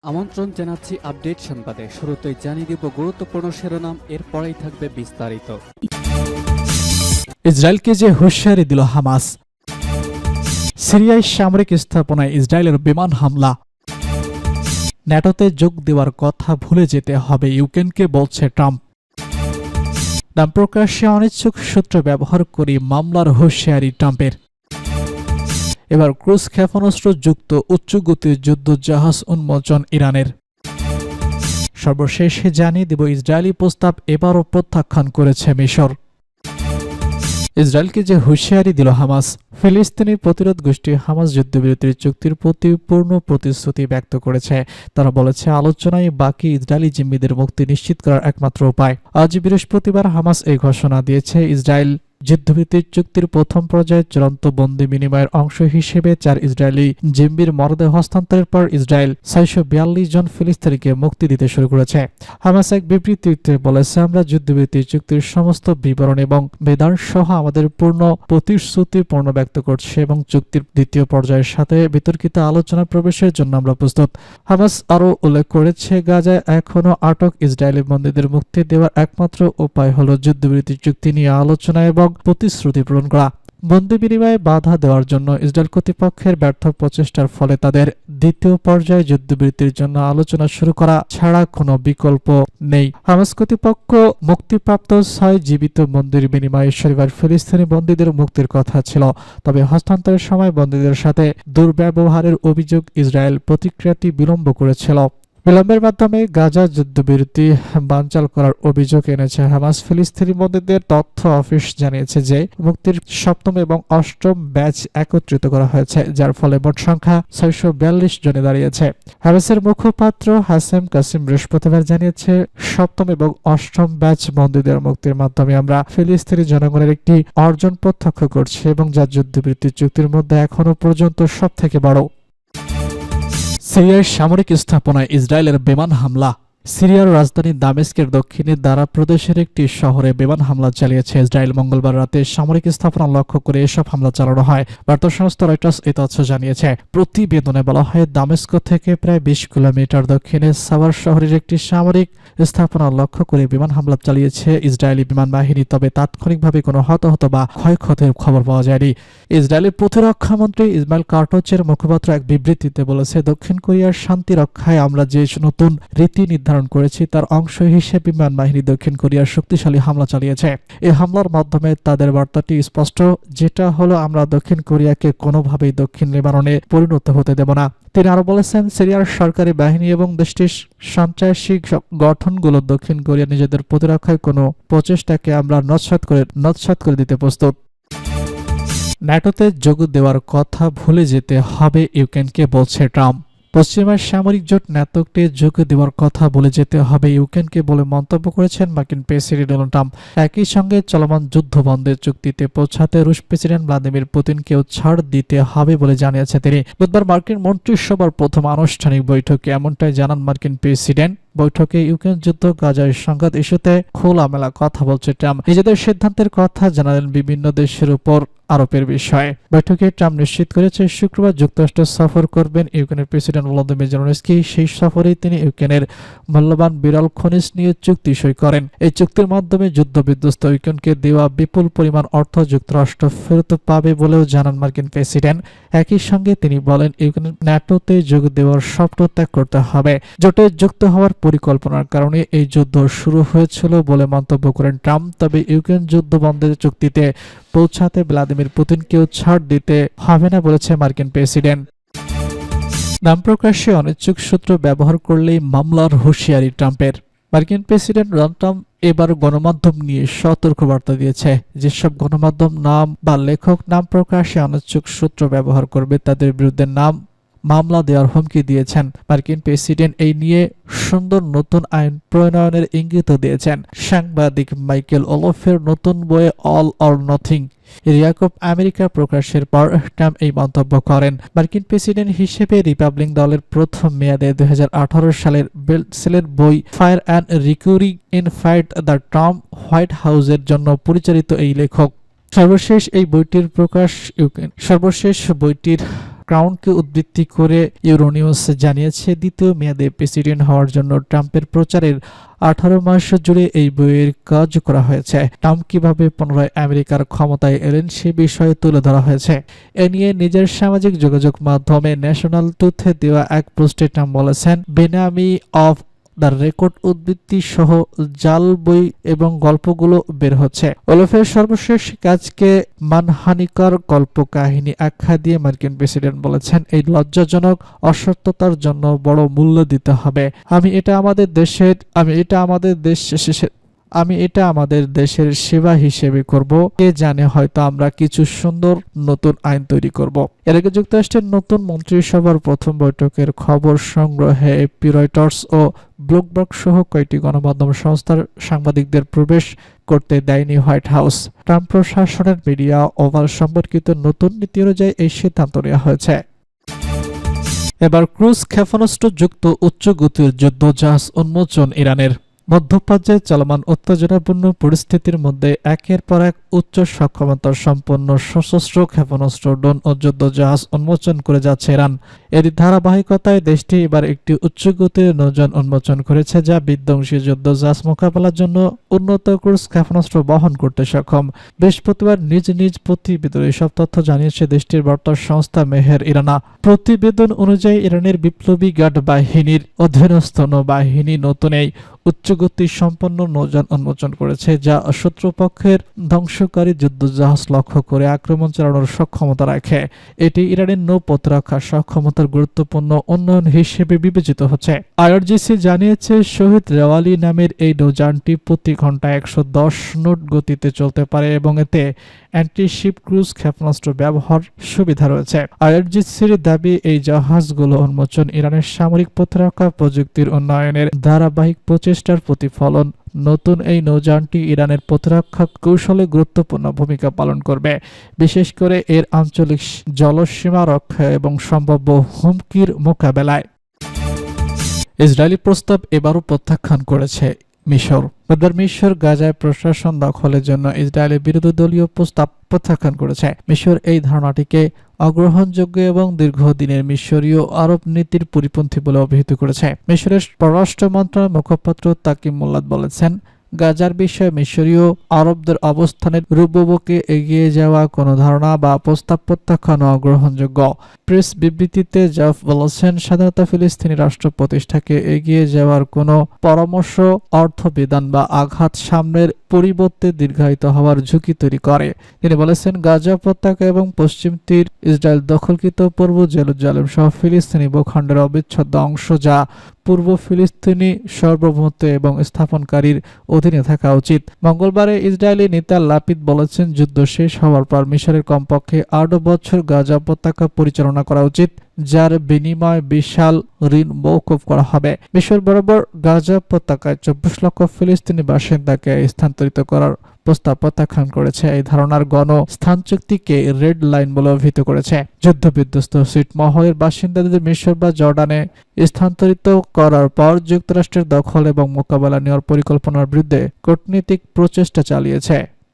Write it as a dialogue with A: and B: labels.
A: আমন্ত্রণ জানাচ্ছি আপডেট সংবাদে। শুরুতেই জানিয়ে দিব গুরুত্বপূর্ণ শিরোনাম, এরপরেই থাকবে বিস্তারিত।
B: ইসরায়েলকে যে হুঁশিয়ারি দিল হামাস। সিরিয়ায় সামরিক স্থাপনায় ইসরায়েলের বিমান হামলা। ন্যাটোতে যোগ দেওয়ার কথা ভুলে যেতে হবে ইউক্রেনকে, বলছে ট্রাম্প। নাম প্রকাশে অনিচ্ছুক সূত্র ব্যবহার করে মামলার হুঁশিয়ারি ট্রাম্পের। এবার ক্রুজ ক্ষেপণাস্ত্র যুক্ত উচ্চগতির যুদ্ধজাহাজ উন্মোচন ইরানের। সর্বশেষে জানিয়ে দেব ইসরায়েলি প্রস্তাব এবারও প্রত্যাখ্যান করেছে মিশর। ইসরায়েলকে যে হুঁশিয়ারি দিল হামাস। ফিলিস্তিনি প্রতিরোধ গোষ্ঠী হামাস যুদ্ধবিরতির চুক্তির প্রতি পূর্ণ প্রতিশ্রুতি ব্যক্ত করেছে। তারা বলেছে, আলোচনায় বাকি ইসরায়েলি জিম্মিদের মুক্তি নিশ্চিত করার একমাত্র উপায়। আজ বৃহস্পতিবার হামাস এই ঘোষণা দিয়েছে। ইসরায়েল যুদ্ধবিরতির চুক্তির প্রথম পর্যায়ে চূড়ান্ত বন্দি বিনিময়ের অংশ হিসেবে 4 ইসরায়েলি জিম্মির মরদেহ হস্তান্তরের পর ইসরায়েল 642 জন ফিলিস্তিনিকে মুক্তি দিতে শুরু করেছে। হামাস এক বিবৃতিতে বলেছে, আমরা যুদ্ধবিরতি চুক্তির সমস্ত বিবরণ এবং বিধান সহ আমাদের পূর্ণ প্রতিশ্রুতি ব্যক্ত করছে এবং চুক্তির দ্বিতীয় পর্যায়ের সাথে বিতর্কিত আলোচনা প্রবেশের জন্য আমরা প্রস্তুত। হামাস আরও উল্লেখ করেছে, গাজায় এখনও আটক ইসরায়েলি বন্দীদের মুক্তি দেওয়ার একমাত্র উপায় হল যুদ্ধবিরতি চুক্তি নিয়ে আলোচনা এবং প্রতিশ্রুতি পূরণ করা। বন্দি বিনিময়ে বাধা দেওয়ার জন্য ইসরায়েল কর্তৃপক্ষের ব্যর্থ প্রচেষ্টার ফলে তাদের দ্বিতীয় পর্যায়ে যুদ্ধবিরতির জন্য আলোচনা শুরু করা ছাড়া কোনো বিকল্প নেই। হামাস কর্তৃপক্ষ মুক্তিপ্রাপ্ত 6 জীবিত বন্দির বিনিময়ে শনিবার ফিলিস্তিনি বন্দীদের মুক্তির কথা ছিল, তবে হস্তান্তরের সময় বন্দীদের সাথে দুর্ব্যবহারের অভিযোগ ইসরায়েল প্রতিক্রিয়াটি বিলম্ব করেছিল। বিলম্বের মাধ্যমে গাজা যুদ্ধবিরতি বানচাল করার অভিযোগ এনেছে হামাস। ফিলিস্তিনি বন্দীদের তথ্য অফিস জানিয়েছে যে মুক্তির 7ম এবং 8ম ব্যাচ একত্রিত করা হয়েছে, যার ফলে মোট সংখ্যা 642 জনে দাঁড়িয়েছে। হামাসের মুখপাত্র হাসেম কাসিম বৃহস্পতিবার জানিয়েছে, 7ম এবং 8ম ব্যাচ বন্দীদের মুক্তির মাধ্যমে আমরা ফিলিস্তিনি জনগণের একটি অর্জন প্রত্যক্ষ করছি এবং যা যুদ্ধবিরতি চুক্তির মধ্যে এখনো পর্যন্ত সবথেকে বড়। সিরিয়ার সামরিক স্থাপনায় ইসরায়েলের বিমান হামলা। সিরিয়ার রাজধানী দামেস্কের দক্ষিণে দারা প্রদেশের একটি শহরে বিমান হামলা চালিয়েছে ইসরায়েল। মঙ্গলবার রাতে সামরিক স্থাপনা লক্ষ্য করে এসব হামলা চালানো হয়। বার্তা সংস্থা রয়টার্স এই তথ্য জানিয়েছে। প্রতিবেদনে বলা হয়, দামেস্ক থেকে প্রায় 20 কিলোমিটার দক্ষিণে সাওয়ার শহরের একটি সামরিক স্থাপনা লক্ষ্য করে বিমান হামলা চালিয়েছে ইসরায়েলি বিমান বাহিনী, তবে তাৎক্ষণিকভাবে কোনো হতাহত বা ক্ষয়ক্ষতির খবর পাওয়া যায়নি। ইসরায়েলের প্রতিরক্ষামন্ত্রী ইসমাইল কার্টোচের মুখপাত্র এক বিবৃতিতে বলেছে, দক্ষিণ কোরিয়ার শান্তি রক্ষায় আমরা যে নতুন রীতি নির্ধারণ করেছি তার অংশ হিসেবে বিমান বাহিনী দক্ষিণ কোরিয়ার শক্তিশালী হামলা চালিয়েছে। এই হামলার মাধ্যমে তাদের বার্তাটি স্পষ্ট, যেটা হলো আমরা দক্ষিণ কোরিয়াকে কোনোভাবেই দক্ষিণ লেবাননে পরিণত হতে দেব না। তিনি আরো বলেছেন, সিরিয়ার সরকারি বাহিনী এবং দেশটির সন্ত্রাসী গঠনগুলো দক্ষিণ কোরিয়া নিজেদের প্রতিরক্ষায় কোনো প্রচেষ্টাকে আমরা নস্যাৎ করে দিতে প্রস্তুত। ন্যাটোতে যোগ দেওয়ার কথা ভুলে যেতে হবে ইউক্রেনকে, বলছে ট্রাম্প। পশ্চিমের সামরিক জোট ন্যাটোতে যোগ দেওয়ার কথা বলে যেতে হবে ইউক্রেনকে বলে মন্তব্য করেছেন মার্কিন প্রেসিডেন্ট ডোনাল্ড ট্রাম্প। একই সঙ্গে চলমান যুদ্ধ বন্ধের চুক্তিতে পৌঁছাতে রুশ প্রেসিডেন্ট ভ্লাদিমির পুতিনকেও ছাড় দিতে হবে বলে জানিয়েছে তিনি। বুধবার মার্কিন মন্ত্রিসভার প্রথম আনুষ্ঠানিক বৈঠকে এমনটাই জানান মার্কিন প্রেসিডেন্ট। বৈঠকে ইউক্রেন যুদ্ধ, গাজার সংঘাত ইস্যুতে খোলামেলা কথা বলছে ট্রাম্প। নিজেদের সিদ্ধান্তের কথা জানালেন বিভিন্ন দেশের উপর আরোপের বিষয়ে। বৈঠকে ট্রাম্প নিশ্চিত করেছে শুক্রবার যুক্তরাষ্ট্র সফর করবেন ইউক্রেনের প্রেসিডেন্ট ভলোদিমির জেলেনস্কি। সেই সফরেই তিনি ইউক্রেনের মূল্যবান বিরল খনিজ নিয়ে চুক্তি সই করেন। এই চুক্তির মাধ্যমে যুদ্ধবিধ্বস্ত ইউক্রেনকে দেওয়া বিপুল পরিমাণ অর্থ যুক্তরাষ্ট্র ফেরত পাবে বলেও জানান মার্কিন প্রেসিডেন্ট। একই সঙ্গে তিনি বলেন, ইউক্রেনের ন্যাটোতে যোগ দেওয়ার স্বপ্ন ত্যাগ করতে হবে। জোটে যুক্ত হওয়ার পরিকল্পনার কারণে এই যুদ্ধ শুরু হয়েছিল বলে মন্তব্য করেন ট্রাম্প। তবে ইউক্রেন যুদ্ধ বন্ধের চুক্তিতে পৌঁছাতে ভ্লাদিমির পুতিনকেও ছাড় দিতে হবে না, বলেছে মার্কিন প্রেসিডেন্ট। নাম প্রকাশে অনিচ্ছুক সূত্র ব্যবহার করলেই মামলার হুঁশিয়ারি ট্রাম্পের। মার্কিন প্রেসিডেন্ট ডোনাল্ড ট্রাম্প এবার গণমাধ্যম নিয়ে সতর্কবার্তা দিয়েছে। যেসব গণমাধ্যম নাম বা লেখক নাম প্রকাশে অনিচ্ছুক সূত্র ব্যবহার করবে তাদের বিরুদ্ধে মামলা দেওয়ার হুমকি দিয়েছেন। মার্কিন প্রেসিডেন্ট এই নিয়ে সুন্দর নতুন আইন প্রণয়নের ইঙ্গিতও দিয়েছেন। সাংবাদিক মাইকেল ওলফের নতুন বইয়ে অল অর নাথিং রিয়াকব আমেরিকা প্রকাশের পর ট্রাম্প এই মন্তব্য করেন। মার্কিন প্রেসিডেন্ট হিসেবে রিপাবলিক দলের প্রথম মেয়াদে 2018 সালের বেস্টসেলার বই fire and recurring inside the Trump White হাউসের জন্য পরিচালিত এই লেখক সর্বশেষ বইটির ক্রাউনকে উদ্ধৃতি করে ইউরোনিউজ জানিয়েছে, দ্বিতীয় মেয়াদে প্রেসিডেন্ট হওয়ার জন্য ট্রাম্পের প্রচারের 18 মাস জুড়ে এই বইয়ের কাজ করা হয়েছে। ট্রাম্প কিভাবে পুনরায় আমেরিকার ক্ষমতায় এলেন সে বিষয়ে তুলে ধরা হয়েছে। এ নিয়ে নিজের সামাজিক যোগাযোগ মাধ্যমে ন্যাশনাল ট্রুথে দেওয়া এক পোস্টে ট্রাম্প বলেছেন, বেনামি অফ দ্য রেকর্ড উদ্ধৃতি সহ জাল বই এবং গল্পগুলো বের হচ্ছে। ওলফের সর্বশেষ কাজকে মানহানিকর গল্প কাহিনী আখ্যা দিয়ে মার্কিন প্রেসিডেন্ট বলেছেন, এই লজ্জাজনক অসত্যতার জন্য বড় মূল্য দিতে হবে। আমি এটা আমাদের দেশের সেবা হিসেবে করব। কে জানে, হয়তো আমরা কিছু সুন্দর নতুন আইন তৈরি করব। এর আগে যুক্তরাষ্ট্রের নতুন মন্ত্রিসভার প্রথম বৈঠকের খবর সংগ্রহে এপি, রয়টার্স ও ব্লুমবার্গ সহ কয়েকটি গণমাধ্যম সংস্থার সাংবাদিকদের প্রবেশ করতে দেয়নি হোয়াইট হাউস। ট্রাম্প প্রশাসনের মিডিয়া ওভাল সম্পর্কিত নতুন নীতি অনুযায়ী এই সিদ্ধান্ত নেওয়া হয়েছে। এবার ক্রুজ ক্ষেপণাস্ত্র যুক্ত উচ্চ গতির যুদ্ধজাহাজ উন্মোচন ইরানের। মধ্যপ্রাচ্যে চলমান উত্তেজনাপূর্ণ পরিস্থিতির মধ্যে একের পর এক উচ্চ সক্ষমতা সম্পন্ন সশস্ত্র ক্ষেপণাস্ত্র, ড্রোন ও যুদ্ধজাহাজ উন্মোচন করে যাচ্ছে ইরান। এর ধারাবাহিকতায় দেশটি এবার একটি উচ্চগতির নৌযান উন্মোচন করেছে, যা বিধ্বংসী যুদ্ধজাহাজ মোকাবেলার জন্য উন্নত ক্রুজ ক্ষেপণাস্ত্র বহন করতে সক্ষম। বৃহস্পতিবার নিজ নিজ প্রতিবেদনে এসব তথ্য জানিয়েছে দেশটির বার্তা সংস্থা মেহের ইরানা। প্রতিবেদন অনুযায়ী ইরানের বিপ্লবী গার্ড বাহিনীর অধীনস্থ নৌবাহিনী নতুন এই উচ্চগতি সম্পন্ন নৌযান উন্মোচন করেছে, যা শত্রুপক্ষের ধ্বংসকারী যুদ্ধজাহাজ লক্ষ্য করে আক্রমণ চালানোর সক্ষমতা রাখে। এটি ইরানের নৌ প্রতিরক্ষা সক্ষমতার গুরুত্বপূর্ণ উন্নয়ন হিসেবে বিবেচিত হচ্ছে। আইআরজিসি জানিয়েছে, শহীদ রেওয়ালি নামের এই নৌযানটি প্রতি ঘন্টায় 110 নট গতিতে চলতে পারে এবং এতে অ্যান্টি-শিপ ক্রুজ ক্ষেপণাস্ত্র ব্যবহার সুবিধা রয়েছে। আইআরজিসির দাবি, এই জাহাজগুলো উন্মোচন ইরানের সামরিক প্রতিরক্ষা প্রযুক্তির উন্নয়নের ধারাবাহিক প্রচেষ্টার প্রতিফলন। নতুন এই নৌযানটি ইরানের প্রতিরক্ষা কৌশলে গুরুত্বপূর্ণ ভূমিকা পালন করবে, বিশেষ করে এর আঞ্চলিক জলসীমা রক্ষা এবং সম্ভাব্য হুমকির মোকাবেলায়। ইসরায়েলি প্রস্তাব এবারও প্রত্যাখ্যান করেছে মিশর। মিশর গাজায় প্রশাসন দখলের জন্য ইসরায়েলের বিরোধী দলীয় প্রস্তাব প্রত্যাখ্যান করেছে। মিশর এই ধারণাটিকে অগ্রহণযোগ্য এবং দীর্ঘদিনের মিশরীয় আরব নীতির পরিপন্থী বলে অভিহিত করেছে। মিশরের পররাষ্ট্র মন্ত্রণালয়ের মুখপাত্র তাকিম মোল্লাদ বলেছেন, গাজার বিষয়ে মিশরীয় আরবদের অবস্থানের রূপকে এগিয়ে যাওয়া কোনো ধারণা বা প্রস্তাব প্রত্যাখ্যান অগ্রহণযোগ্য। প্রেস বিবৃতিতে জাফ বলেছেন, স্বাধীনতা ফিলিস্তিনি রাষ্ট্র প্রতিষ্ঠাকে এগিয়ে যাওয়ার কোনো পরামর্শ অর্থবিধান বা আঘাত সামনের পরিবর্তে দীর্ঘায়িত হওয়ার ঝুঁকি তৈরি করে। তিনি বলেছেন, গাজা উপত্যকা এবং পশ্চিম তীর ইসরায়েল দখলকৃত পূর্ব জেরুজালেম সহ ফিলিস্তিনি ভূখণ্ডের অবিচ্ছেদ্য অংশ, যা পূর্ব ফিলিস্তিনি সার্বভৌমত্ব এবং স্থাপনকারীর অধীনে থাকা উচিত। মঙ্গলবারে ইসরায়েলি নেতা লাপিদ বলেছেন, যুদ্ধ শেষ হওয়ার পর মিশরের কমপক্ষে 8 বছর গাজা উপত্যকা পরিচালনা করা উচিত, যার বিনিময়ে বিশাল ঋণ মওকুফ করা হবে। মিশর বরাবর গাজা উপত্যকায় 24 লক্ষ ফিলিস্তিনি বাসিন্দাকে স্থানান্তরিত করার প্রস্তাব প্রত্যাখ্যান করেছে। এই ধারণার স্থান চুক্তিকে রেড লাইন বলে অভিহিত করেছে। যুদ্ধবিধ্বস্ত ছিটমহলের বাসিন্দাদের মিশর বা জর্ডানে স্থানান্তরিত করার পর যুক্তরাষ্ট্রের দখল এবং মোকাবেলা নেওয়ার পরিকল্পনার বিরুদ্ধে কূটনৈতিক প্রচেষ্টা চালিয়েছে।